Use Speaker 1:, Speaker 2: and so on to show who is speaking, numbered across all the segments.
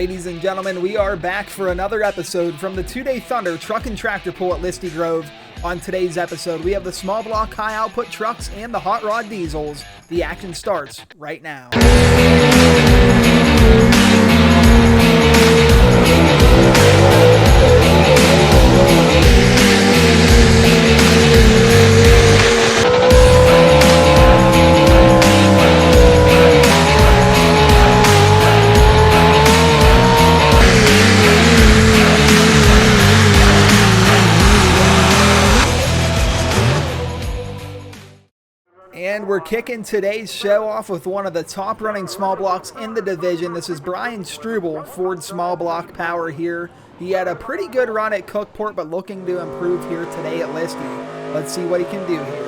Speaker 1: Ladies and gentlemen, we are back for another episode from the 2-Day Thunder Truck and Tractor Pull at Listie Grove. On today's episode, we have the small block high output trucks and the hot rod diesels. The action starts right now. And we're kicking today's show off with one of the top running small blocks in the division. This is Brian Struble, Ford Small Block Power here. He had a pretty good run at Cookport, but looking to improve here today at Listie. Let's see what he can do here.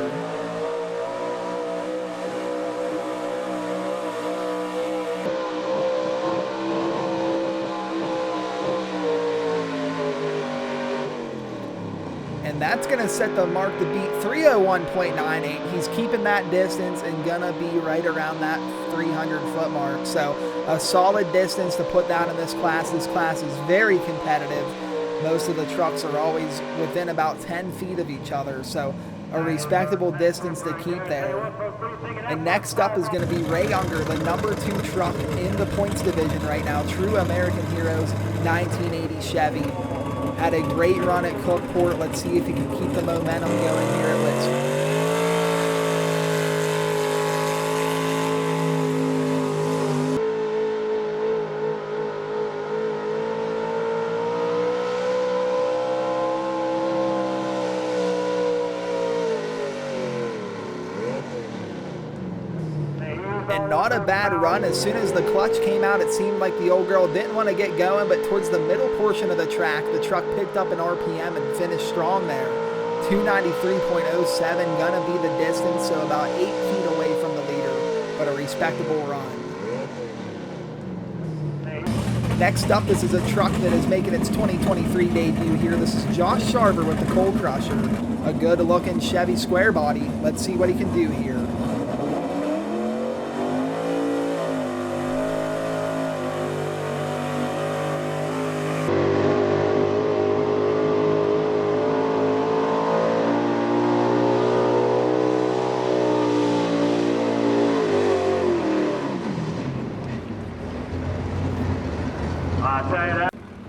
Speaker 1: And that's going to set the mark to beat 301.98. He's keeping that distance and going to be right around that 300-foot mark. So a solid distance to put down in this class. This class is very competitive. Most of the trucks are always within about 10 feet of each other. So a respectable distance to keep there. And next up is going to be Ray Unger, the number 2 truck in the points division right now. True American Heroes 1980 Chevy. Had a great run at Cookport. Let's see if he can keep the momentum going here at Listie. And not a bad run. As soon as the clutch came out, it seemed like the old girl didn't want to get going, but towards the middle portion of the track, the truck picked up an RPM and finished strong there. 293.07, gonna be the distance, so about 8 feet away from the leader, but a respectable run. Next up, this is a truck that is making its 2023 debut here. This is Josh Sharver with the Coal Crusher, a good-looking Chevy square body. Let's see what he can do here.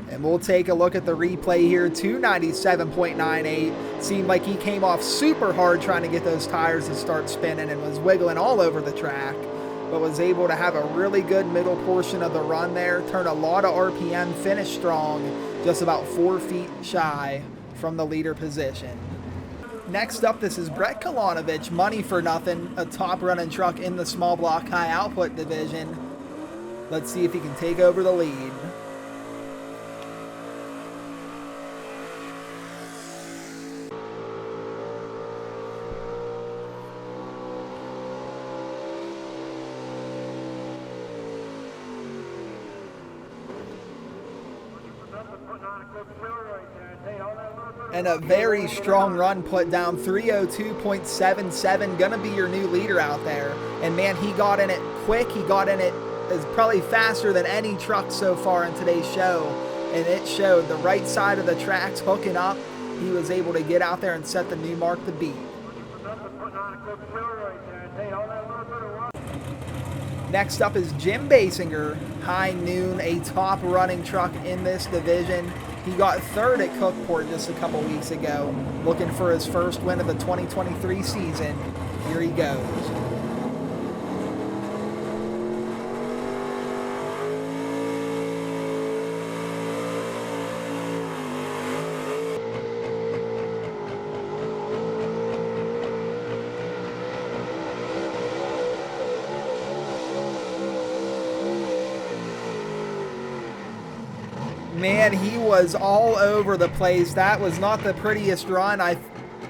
Speaker 1: And we'll take a look at the replay here. 297.98. Seemed like he came off super hard trying to get those tires to start spinning and was wiggling all over the track, but was able to have a really good middle portion of the run there. Turned a lot of RPM, finished strong, just about 4 feet shy from the leader position. Next up, this is Brett Kalanovich, Money for Nothing, a top running truck in the small block high output division. Let's see if he can take over the lead. And a very strong run put down, 302.77, gonna be your new leader out there. And man, he got in it quick. He got in it as probably faster than any truck so far in today's show. And it showed the right side of the tracks hooking up. He was able to get out there and set the new mark to beat. Next up is Jim Basinger, High Noon, a top running truck in this division. He got third at Cookport just a couple weeks ago, looking for his first win of the 2023 season. Here he goes. Man, he was all over the place. That was not the prettiest run. I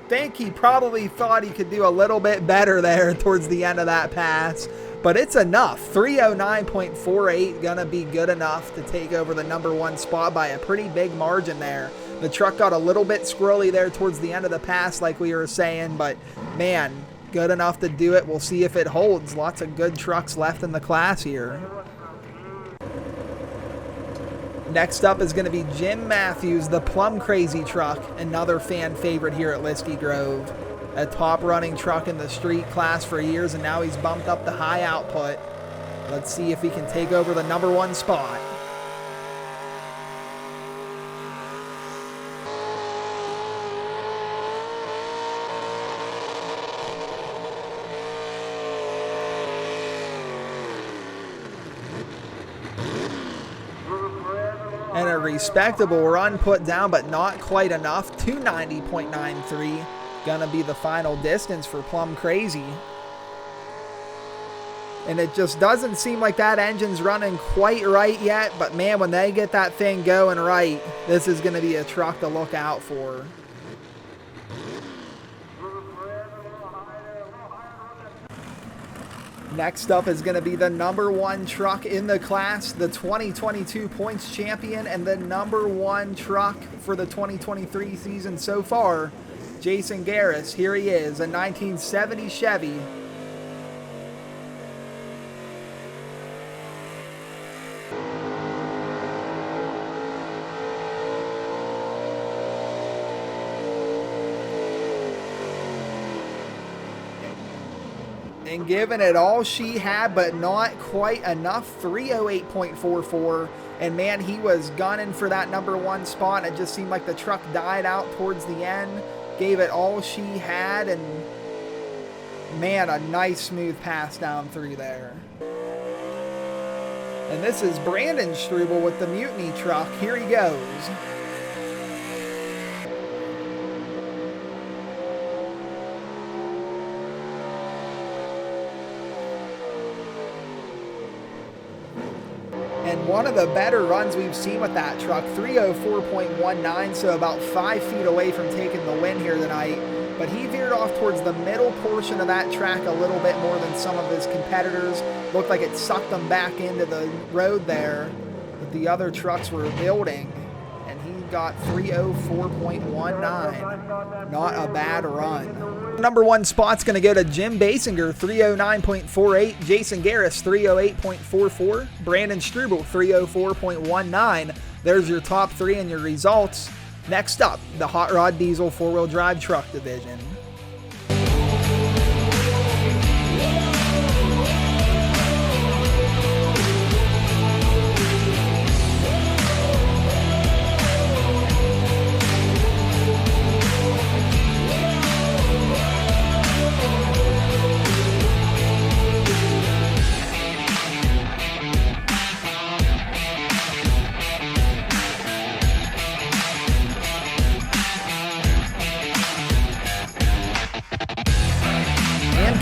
Speaker 1: think he probably thought he could do a little bit better there towards the end of that pass, but it's enough. 309.48 gonna be good enough to take over the number 1 spot by a pretty big margin there. The truck got a little bit squirrely there towards the end of the pass like we were saying, but man, good enough to do it. We'll see if it holds. Lots of good trucks left in the class here. Next up is going to be Jim Matthews, the Plum Crazy truck, another fan favorite here at Listie Grove. A top running truck in the street class for years, and now he's bumped up the high output. Let's see if he can take over the number 1 spot. And a respectable run put down, but not quite enough. 290.93. Gonna be the final distance for Plum Crazy. And it just doesn't seem like that engine's running quite right yet. But man, when they get that thing going right, this is gonna be a truck to look out for. Next up is going to be the number 1 truck in the class, the 2022 points champion, and the number 1 truck for the 2023 season so far, Jason Garris. Here he is, a 1970 Chevy. And giving it all she had, but not quite enough. 308.44. And man, he was gunning for that number 1 spot. It just seemed like the truck died out towards the end. Gave it all she had, and man, a nice smooth pass down through there. And this is Brandon Struble with the Mutiny truck. Here he goes. And one of the better runs we've seen with that truck, 304.19, so about 5 feet away from taking the win here tonight. But he veered off towards the middle portion of that track a little bit more than some of his competitors. Looked like it sucked them back into the road there that the other trucks were building. And he got 304.19. Not a bad run. Number 1 spot's going to go to Jim Basinger, 309.48. Jason Garris, 308.44. Brandon Struble, 304.19. There's your top 3 and your results. Next up, the Hot Rod Diesel 4-wheel drive truck division.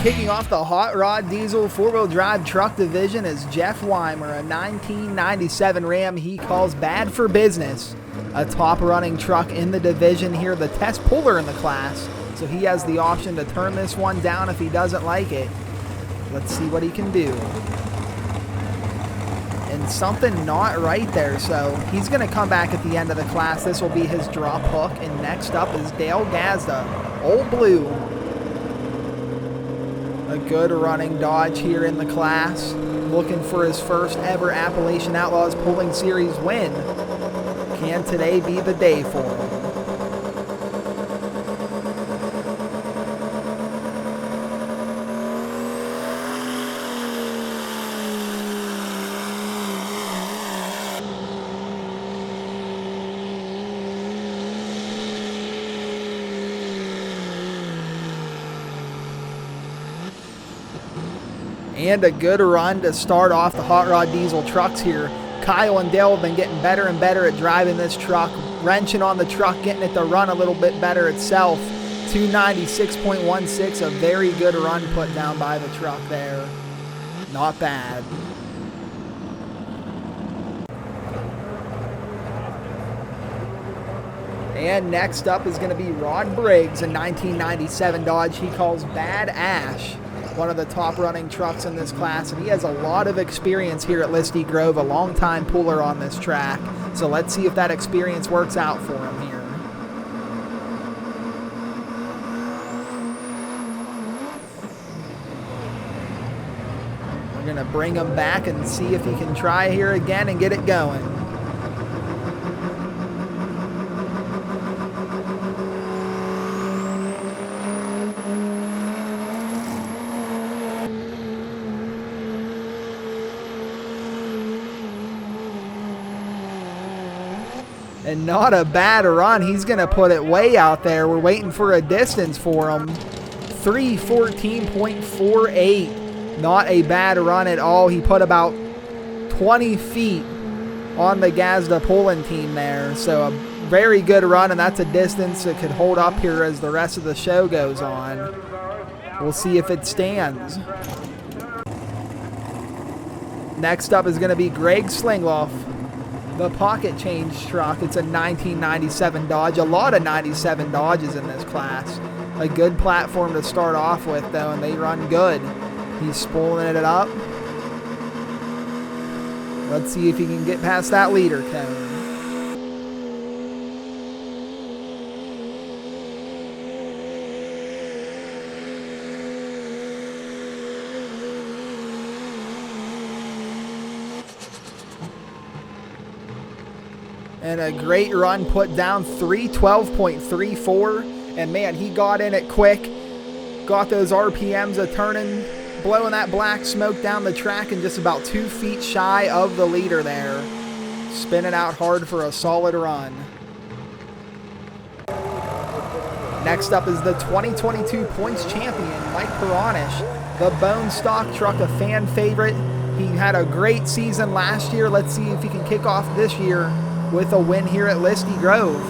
Speaker 1: Kicking off the Hot Rod Diesel 4-wheel drive truck division is Jeff Weimer, a 1997 Ram he calls bad for business. A top running truck in the division here, the test puller in the class, so he has the option to turn this one down if he doesn't like it. Let's see what he can do. And something not right there, so he's going to come back at the end of the class. This will be his drop hook, and next up is Dale Gazda, Old Blue. A good running Dodge here in the class, looking for his first ever Appalachian Outlaws Pulling Series win. Can today be the day for him? And a good run to start off the Hot Rod Diesel trucks here. Kyle and Dale have been getting better and better at driving this truck, wrenching on the truck, getting it to run a little bit better itself. 296.16, a very good run put down by the truck there. Not bad. And next up is going to be Rod Briggs, a 1997 Dodge he calls Bad Ash. One of the top running trucks in this class, and he has a lot of experience here at Listie Grove, a long time puller on this track. So let's see if that experience works out for him here. We're going to bring him back and see if he can try here again and get it going. And not a bad run. He's going to put it way out there. We're waiting for a distance for him. 3:14.48. Not a bad run at all. He put about 20 feet on the Gazda pulling team there. So a very good run, and that's a distance that could hold up here as the rest of the show goes on. We'll see if it stands. Next up is going to be Greg Slingloff, the pocket change truck. It's a 1997 Dodge. A lot of 97 Dodges in this class. A good platform to start off with, though, and they run good. He's spooling it up. Let's see if he can get past that leader cone. And a great run, put down 3:12.34. And man, he got in it quick. Got those RPMs a turning, blowing that black smoke down the track, and just about 2 feet shy of the leader there. Spinning out hard for a solid run. Next up is the 2022 points champion, Mike Peronish. The bone stock truck, a fan favorite. He had a great season last year. Let's see if he can kick off this year with a win here at Listie Grove.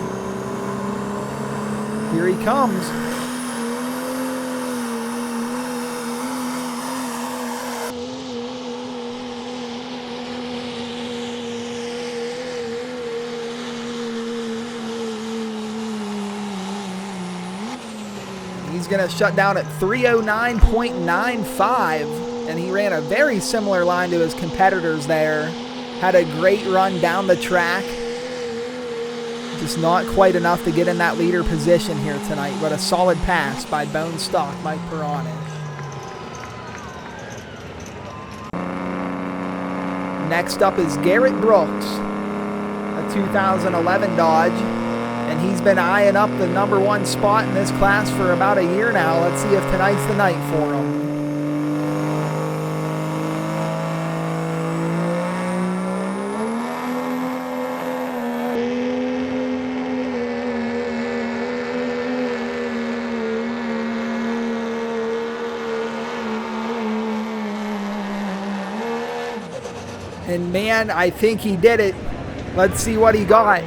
Speaker 1: Here he comes. He's going to shut down at 3:09.95, and he ran a very similar line to his competitors there. Had a great run down the track. Just not quite enough to get in that leader position here tonight, but a solid pass by bone stock Mike Peronish. Next up is Garrett Brooks, a 2011 Dodge, and he's been eyeing up the #1 spot in this class for about a year now. Let's see if tonight's the night for him. And man, I think he did it. Let's see what he got.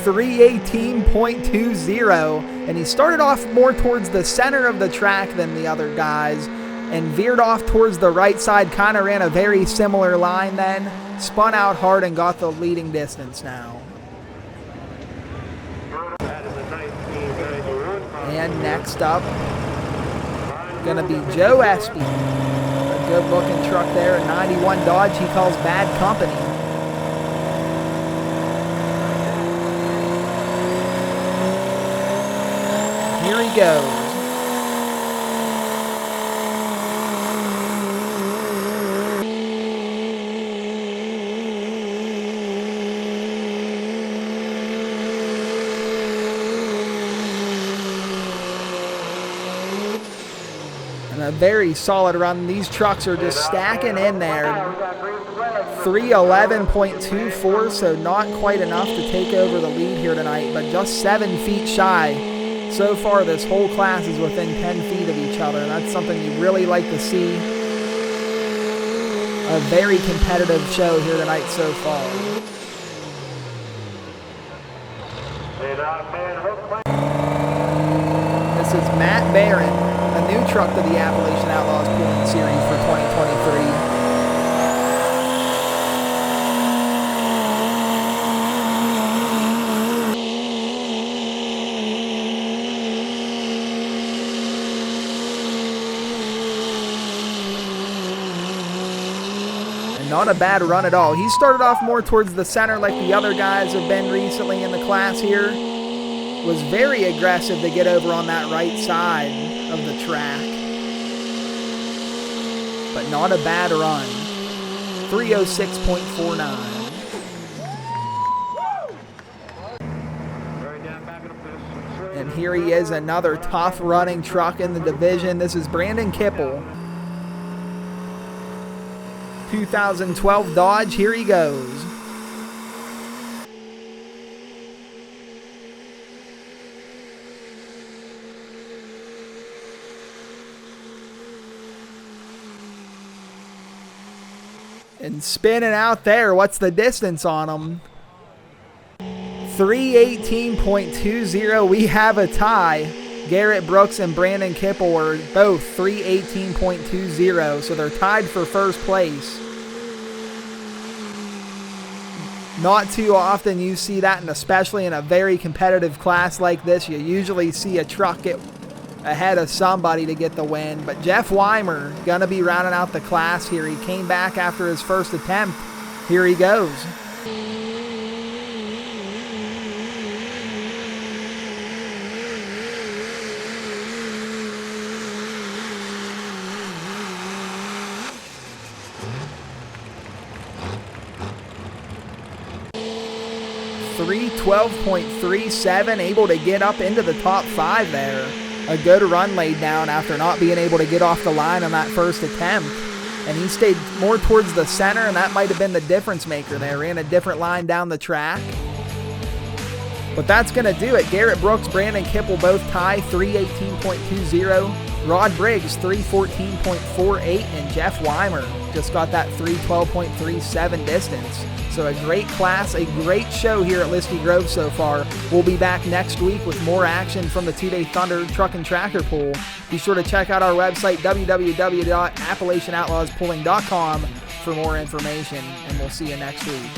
Speaker 1: 3:18.20. And he started off more towards the center of the track than the other guys and veered off towards the right side. Kind of ran a very similar line then. Spun out hard and got the leading distance now. And next up, gonna be Joe Espy. Good looking truck there, a 91 Dodge he calls Bad Company. Here he goes. A very solid run. These trucks are just stacking in there. 3:11.24, so not quite enough to take over the lead here tonight, but just 7 feet shy. So far, this whole class is within 10 feet of each other, and that's something you really like to see. A very competitive show here tonight so far. This is Matt Barron, a new truck to the Appalachian Outlaws Pooling Series for 2023. And not a bad run at all. He started off more towards the center like the other guys have been recently in the class here. Was very aggressive to get over on that right side of the track. But not a bad run. 3:06.49. And here he is, another tough running truck in the division. This is Brandon Kipple. 2012 Dodge, here he goes. And spinning out there, what's the distance on them? 3:18.20. We have a tie. Garrett Brooks and Brandon Kipple were both 3:18.20, so they're tied for first place. Not too often you see that, and especially in a very competitive class like this, you usually see a truck get ahead of somebody to get the win. But Jeff Weimer going to be rounding out the class here. He came back after his first attempt. Here he goes. .312.37, able to get up into the top 5 there. A good run laid down after not being able to get off the line on that first attempt. And he stayed more towards the center, and that might have been the difference maker there. Ran a different line down the track. But that's going to do it. Garrett Brooks, Brandon Kipple both tie 3:18.20. Rod Briggs 3:14.48, and Jeff Weimer just got that 3:12.37 distance. So a great class, a great show here at Listie Grove so far. We'll be back next week with more action from the Two-Day Thunder Truck and Tractor Pool. Be sure to check out our website, www.AppalachianOutlawsPulling.com, for more information, and we'll see you next week.